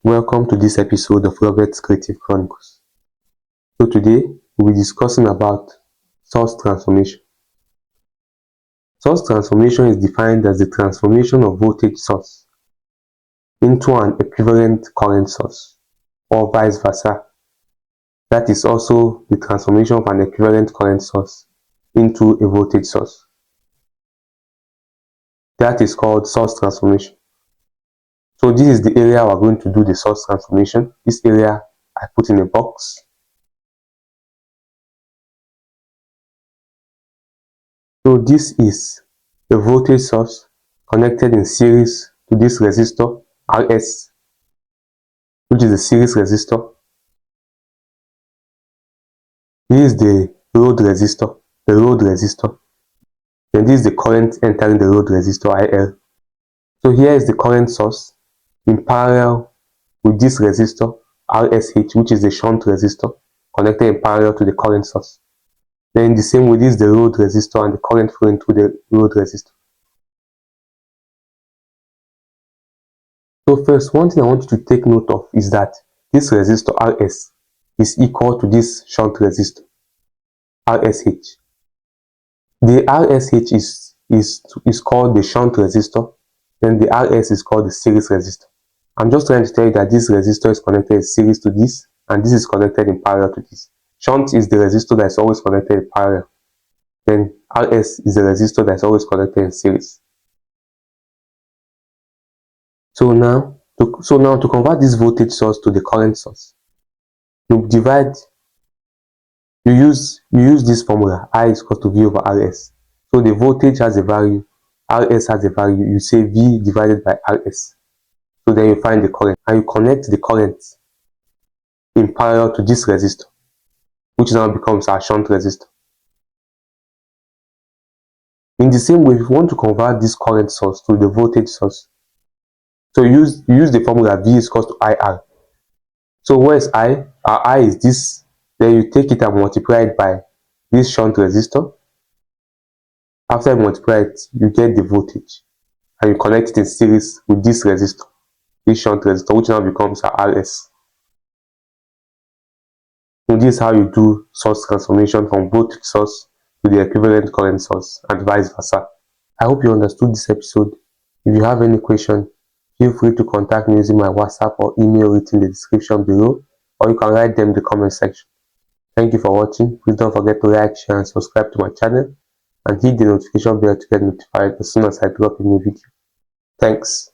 Welcome to this episode of Robert's Creative Chronicles. So today we'll be discussing about source transformation. Source transformation is defined as the transformation of voltage source into an equivalent current source, or vice versa. That is also the transformation of an equivalent current source into a voltage source. That is called source transformation. So this is the area we're going to do the source transformation. This area I put in a box. So this is the voltage source connected in series to this resistor Rs, which is a series resistor. This is the load resistor, Then this is the current entering the load resistor IL. So here is the current source in parallel with this resistor RSH, which is the shunt resistor connected in parallel to the current source. Then in the same way, this is the load resistor and the current flowing through the load resistor. So first, one thing I want you to take note of is that this resistor Rs is equal to this shunt resistor RSH. The RSH is called the shunt resistor, then the Rs is called the series resistor. I'm just trying to tell you that this resistor is connected in series to this, and this is connected in parallel to this. Shunt is the resistor that is always connected in parallel. Then Rs is the resistor that is always connected in series. So now to convert this voltage source to the current source, you use this formula, I is equal to V over Rs. So the voltage has a value, Rs has a value, you say V divided by Rs. So then you find the current, and you connect the current in parallel to this resistor, which now becomes our shunt resistor. In the same way, if you want to convert this current source to the voltage source, so you use the formula V is equal to IR. So where is I? Our I is this. Then you take it and multiply it by this shunt resistor. After you multiply it, you get the voltage, and you connect it in series with this resistor, this shunt resistor, which now becomes our Rs. So this is how you do source transformation from voltage source to the equivalent current source, and vice versa. I hope you understood this episode. If you have any question, feel free to contact me using my WhatsApp or email written in the description below, or you can write them in the comment section. Thank you for watching. Please don't forget to like, share and subscribe to my channel, and hit the notification bell to get notified as soon as I drop a new video. Thanks.